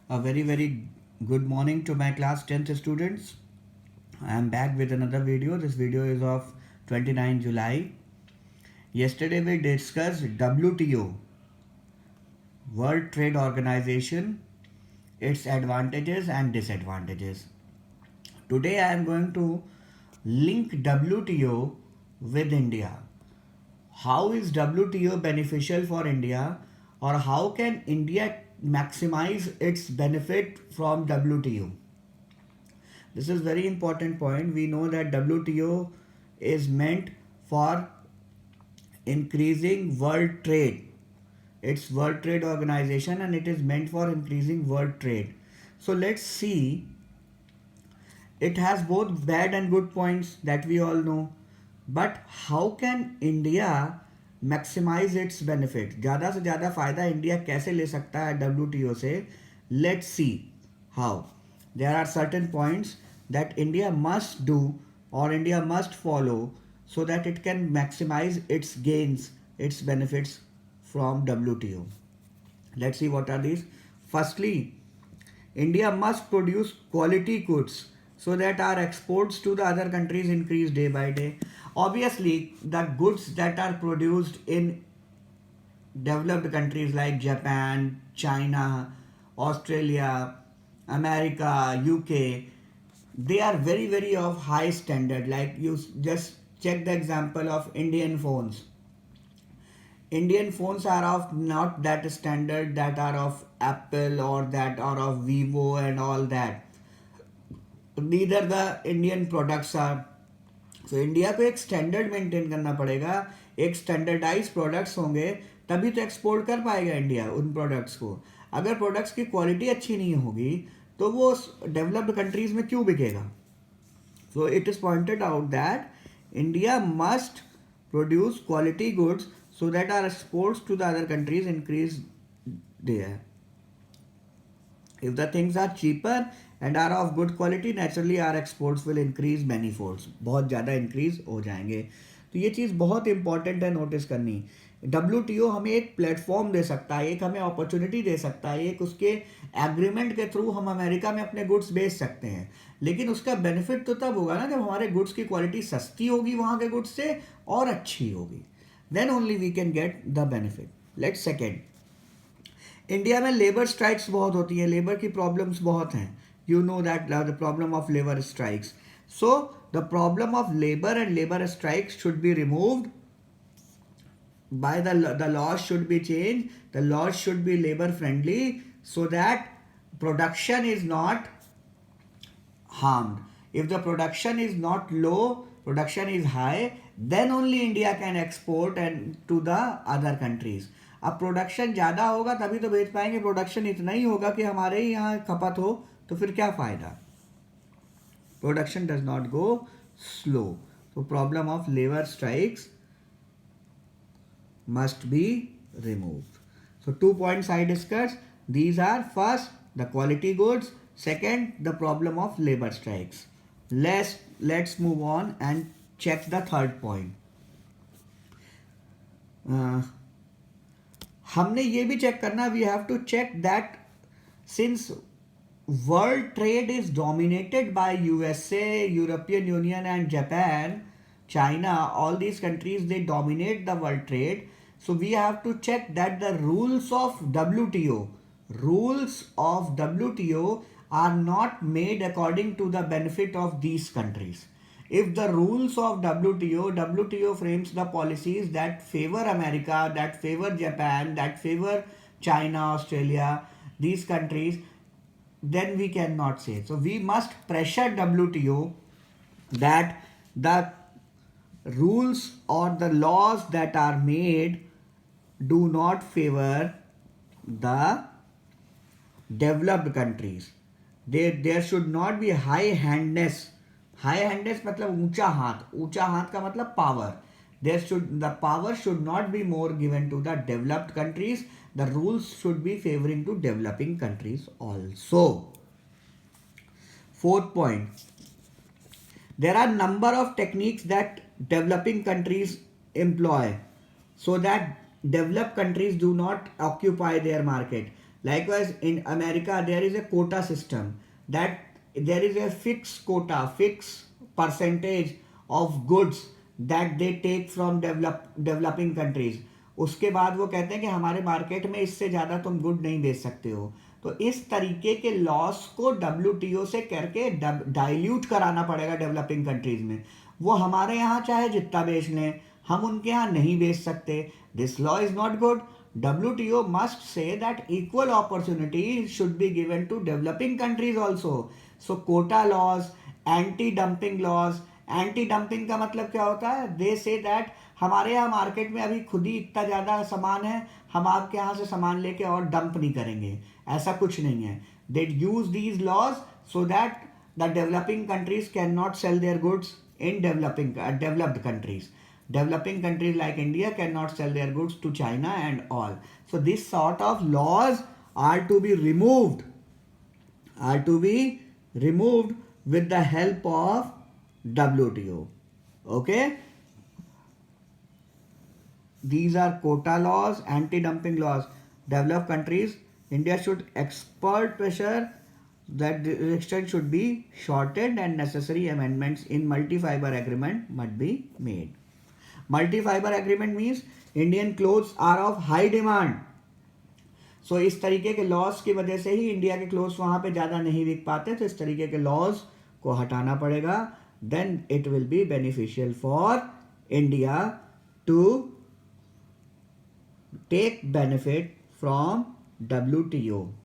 A very good morning to my class 10th students. I am back with another video. This video is of 29 July. Yesterday we discussed WTO, World Trade Organization, its advantages and disadvantages. Today I am going to link WTO with India. How is WTO beneficial for India, or how can India maximize its benefit from WTO? This is very important point. We know that WTO is meant for increasing world trade. It's World Trade Organization and it is meant for increasing world trade. So let's see, it has both bad and good points that we all know. But how can India maximize its benefit? ज़्यादा से ज़्यादा फ़ायदा India कैसे ले सकता है WTO से? Let's see how. There are certain points that India must do or India must follow so that it can maximize its gains, its benefits from WTO. Let's see what are these. Firstly, India must produce quality goods so that our exports to the other countries increase day by day. Obviously, the goods that are produced in developed countries like Japan, China, Australia, America, UK, they are very of high standard. Like you just check the example of Indian phones. Indian phones are of not that standard that are of Apple or that are of Vivo and all that. Neither the Indian products are. So India को एक standard maintain करना पड़ेगा, एक standardise products होंगे तभी तो export कर पाएगा इंडिया उन प्रोडक्ट्स को. अगर प्रोडक्ट्स की क्वालिटी अच्छी नहीं होगी तो वो डेवलप्ड कंट्रीज में क्यों बिकेगा? So it is pointed out that India must produce quality goods so that our exports to the other countries increase there. If the things are cheaper and are of good quality, naturally our exports will increase many folds. बहुत ज़्यादा increase हो जाएंगे. तो ये चीज़ बहुत important है notice करनी. WTO हमें एक प्लेटफॉर्म दे सकता है, एक हमें अपॉर्चुनिटी दे सकता है, एक उसके एग्रीमेंट के थ्रू हम अमेरिका में अपने गुड्स बेच सकते हैं. लेकिन उसका बेनिफिट तो तब होगा ना जब हमारे गुड्स की क्वालिटी सस्ती होगी वहाँ के गुड्स से और अच्छी होगी. Then only we can get the benefit. Let's second, India में लेबर स्ट्राइक्स बहुत होती है, लेबर की प्रॉब्लम्स बहुत हैं. You know that the problem of labour strikes. So the problem of labour and labour strikes should be removed by the laws should be changed. The laws should be labor friendly so that production is not harmed. If the production is not low, production is high, then only India can export and to the other countries. अब production ज़्यादा होगा तभी तो बेच पाएंगे. Production इतना ही होगा कि हमारे ही यहाँ खपत हो तो फिर क्या फ़ायदा? Production does not go slow. तो problem of labour strikes must be removed. So 2 points I discussed. These are: first, the quality goods; second, the problem of labor strikes. Let's move on and check the third point. हमने ये भी check करना, we have to check that since world trade is dominated by USA, European Union and Japan, China, all these countries, they dominate the world trade. So we have to check that the rules of WTO are not made according to the benefit of these countries. If the rules of WTO frames the policies that favor America, that favor Japan, that favor China, Australia, these countries, then we cannot say. So we must pressure WTO that the rules or the laws that are made do not favor the developed countries. There should not be high-handedness. High-handedness मतलब ऊंचा हाथ का मतलब power. The power should not be more given to the developed countries. The rules should be favoring to developing countries also. Fourth point, there are number of techniques that developing countries employ so that developed countries do not occupy their market. Likewise, in America, there is a quota system, that there is a fixed quota, fixed percentage of goods that they take from developing countries. उसके बाद वो कहते हैं कि हमारे market में इससे ज़्यादा तुम गुड नहीं बेच सकते हो. तो इस तरीके के लॉस को WTO से करके डाइल्यूट कराना पड़ेगा डेवलपिंग कंट्रीज में. वो हमारे यहाँ चाहे जितना बेच लें, हम उनके यहाँ नहीं बेच सकते. This law is not good. WTO must say that equal opportunity should be given to developing countries also. So quota laws, anti-dumping laws. Anti-dumping का मतलब क्या होता है? They say that हमारे यहाँ मार्केट में अभी खुद ही इतना ज़्यादा सामान है, हम आपके यहाँ से सामान लेके और डंप नहीं करेंगे. ऐसा कुछ नहीं है. They use these laws so that the developing countries cannot sell their goods in developed countries. Developing countries like India cannot sell their goods to China and all. So this sort of laws are to be removed, with the help of WTO. Okay? These are quota laws, anti-dumping laws. Developed countries, India should expert pressure that the direction should be shortened and necessary amendments in multi-fiber agreement must be made. Multi-fiber agreement means Indian clothes are of high demand. So इस तरीके के loss की वजह से ही India के clothes वहाँ पे ज़्यादा नहीं बिक पाते. तो इस तरीके के लॉस को हटाना पड़ेगा. Then it will be beneficial for India to take benefit from WTO.